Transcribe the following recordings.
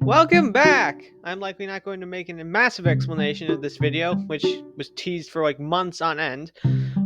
Welcome back! I'm likely not going to make a massive explanation of this video, which was teased for like months on end.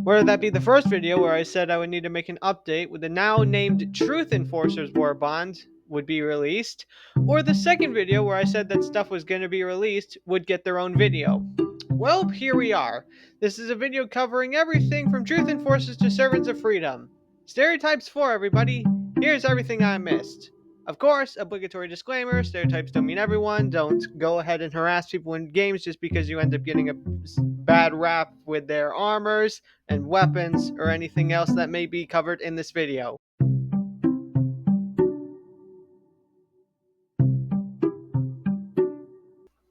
Whether that be the first video where I said I would need to make an update with the now named Truth Enforcers War Bond would be released, or the second video where I said that stuff was going to be released would get their own video. Well, here we are. This is a video covering everything from Truth Enforcers to Servants of Freedom. Stereotypes for everybody. Here's everything I missed. Of course, obligatory disclaimer, stereotypes don't mean everyone. Don't go ahead and harass people in games just because you end up getting a bad rap with their armors and weapons or anything else that may be covered in this video.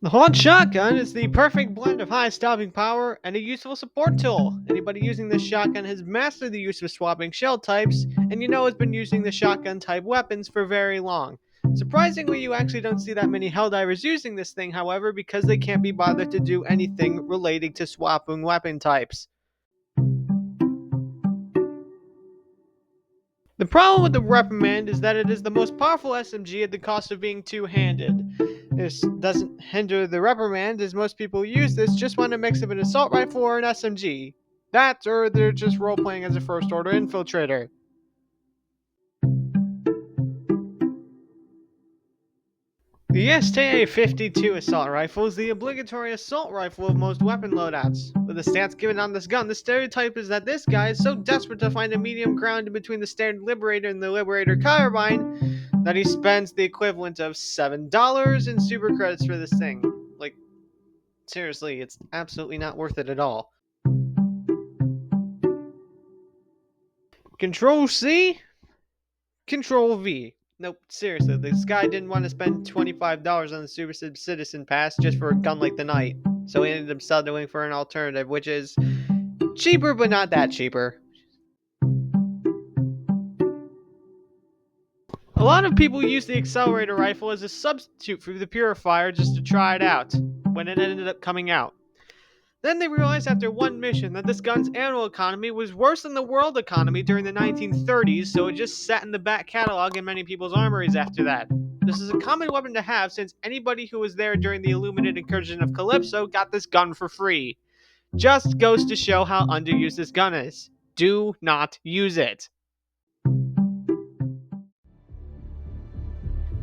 The Hot Shotgun is the perfect blend of high stopping power and a useful support tool. Anybody using this shotgun has mastered the use of swapping shell types, and has been using the shotgun type weapons for very long. Surprisingly, you actually don't see that many Helldivers using this thing, however, because they can't be bothered to do anything relating to swapping weapon types. The problem with the Reprimand is that it is the most powerful SMG at the cost of being two-handed. This doesn't hinder the Reprimand, as most people who use this just want a mix of an assault rifle or an SMG. That, or they're just role-playing as a first-order infiltrator. The STA-52 assault rifle is the obligatory assault rifle of most weapon loadouts. With the stats given on this gun, the stereotype is that this guy is so desperate to find a medium ground in between the standard Liberator and the Liberator carbine that he spends the equivalent of $7 in super credits for this thing. Like, seriously, it's absolutely not worth it at all. Control C, Control V. Nope, seriously, this guy didn't want to spend $25 on the Super Citizen Pass just for a gun like the Knight, so he ended up settling for an alternative, which is cheaper but not that cheaper. A lot of people use the accelerator rifle as a substitute for the Purifier just to try it out, when it ended up coming out. Then they realized after one mission that this gun's annual economy was worse than the world economy during the 1930s, so it just sat in the back catalog in many people's armories after that. This is a common weapon to have since anybody who was there during the Illuminated incursion of Calypso got this gun for free. Just goes to show how underused this gun is. Do not use it.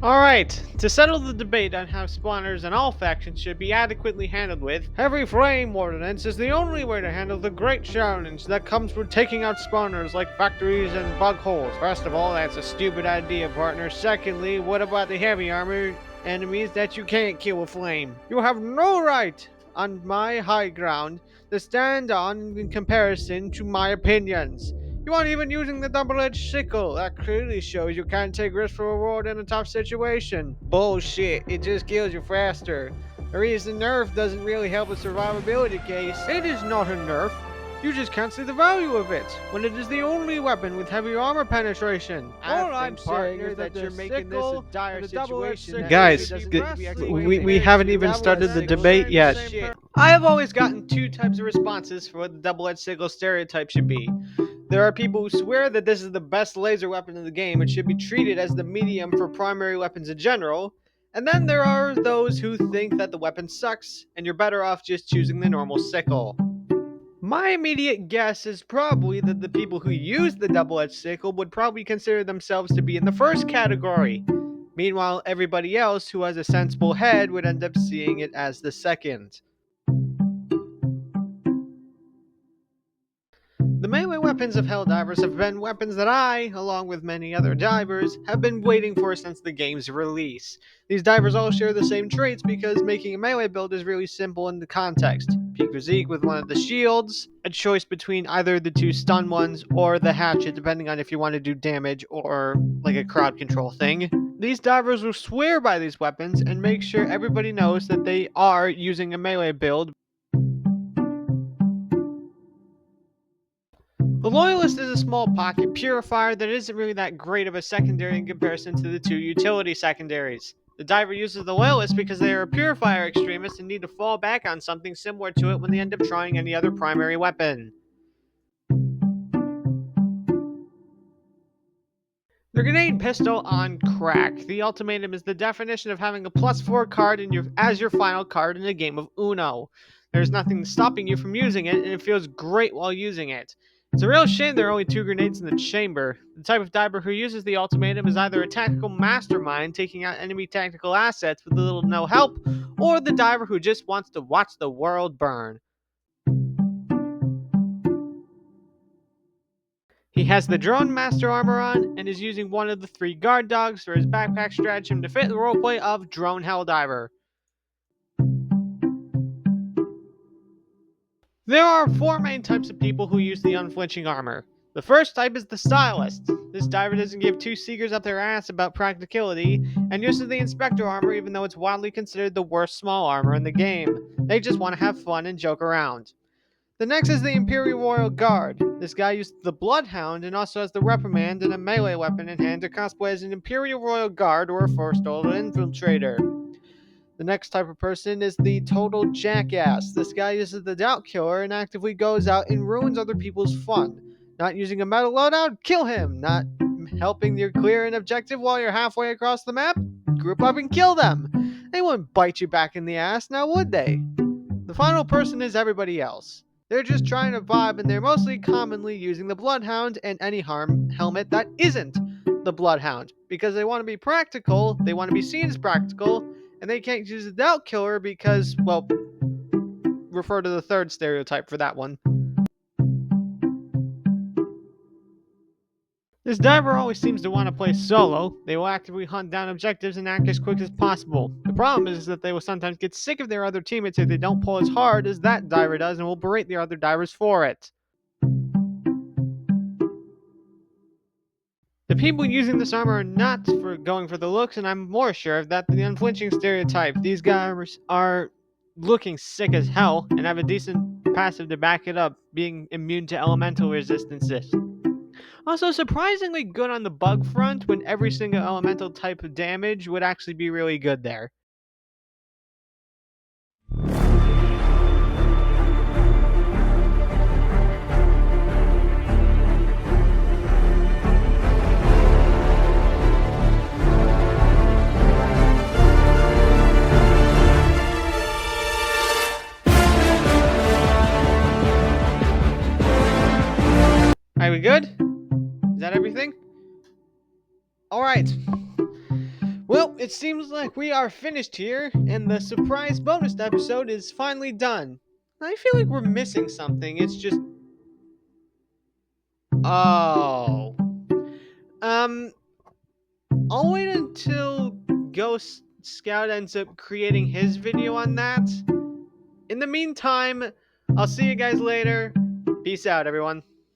Alright, to settle the debate on how spawners in all factions should be adequately handled with, Heavy Flame Ordnance is the only way to handle the great challenge that comes with taking out spawners like factories and bug holes. First of all, that's a stupid idea, partner. Secondly, what about the heavy armor enemies that you can't kill with flame? You have no right on my high ground to stand on in comparison to my opinions. You aren't even using the double-edged sickle. That clearly shows you can't take risk for reward in a tough situation. Bullshit, it just kills you faster. The reason nerf doesn't really help a survivability case. It is not a nerf. You just can't see the value of it, when it is the only weapon with heavy armor penetration. All I'm saying is that you're making this a dire situation. Guys, we haven't even started the debate yet. I have always gotten two types of responses for what the double-edged sickle stereotype should be. There are people who swear that this is the best laser weapon in the game and should be treated as the medium for primary weapons in general. And then there are those who think that the weapon sucks and you're better off just choosing the normal sickle. My immediate guess is probably that the people who use the double-edged sickle would probably consider themselves to be in the first category. Meanwhile, everybody else who has a sensible head would end up seeing it as the second. The melee weapons of Helldivers have been weapons that I, along with many other divers, have been waiting for since the game's release. These divers all share the same traits because making a melee build is really simple in the context. Peak physique with one of the shields, a choice between either the two stun ones or the hatchet depending on if you want to do damage or like a crowd control thing. These divers will swear by these weapons and make sure everybody knows that they are using a melee build. The Loyalist is a small pocket purifier that isn't really that great of a secondary in comparison to the two utility secondaries. The diver uses the Loyalist because they are a purifier extremist and need to fall back on something similar to it when they end up trying any other primary weapon. The grenade pistol on crack. The ultimatum is the definition of having a +4 card as your final card in a game of Uno. There's nothing stopping you from using it, and it feels great while using it. It's a real shame there are only 2 grenades in the chamber. The type of diver who uses the ultimatum is either a tactical mastermind taking out enemy tactical assets with a little no help, or the diver who just wants to watch the world burn. He has the drone master armor on and is using one of the 3 guard dogs for his backpack stratagem to fit the roleplay of Drone Helldiver. There are 4 main types of people who use the unflinching armor. The first type is the stylist. This diver doesn't give 2 seekers up their ass about practicality and uses the inspector armor even though it's widely considered the worst small armor in the game. They just want to have fun and joke around. The next is the Imperial Royal Guard. This guy uses the Bloodhound and also has the Reprimand and a melee weapon in hand to cosplay as an Imperial Royal Guard or a First Order Infiltrator. The next type of person is the Total Jackass. This guy uses the Doubt Killer and actively goes out and ruins other people's fun. Not using a metal loadout, kill him. Not helping you clear an objective while you're halfway across the map, group up and kill them. They wouldn't bite you back in the ass, now would they? The final person is everybody else. They're just trying to vibe and they're mostly commonly using the Bloodhound and any helmet that isn't the Bloodhound. Because they want to be practical, they want to be seen as practical, and they can't use the Doubt Killer because, well, refer to the third stereotype for that one. This diver always seems to want to play solo. They will actively hunt down objectives and act as quick as possible. The problem is that they will sometimes get sick of their other teammates if they don't pull as hard as that diver does and will berate the other divers for it. The people using this armor are not going for the looks, and I'm more sure of that than the unflinching stereotype. These guys are looking sick as hell and have a decent passive to back it up, being immune to elemental resistances. Also, surprisingly good on the bug front when every single elemental type of damage would actually be really good there. Are we good? Is that everything? Alright. Well, it seems like we are finished here, and the surprise bonus episode is finally done. I feel like we're missing something. It's just... Oh. I'll wait until Ghost Scout ends up creating his video on that. In the meantime, I'll see you guys later. Peace out, everyone.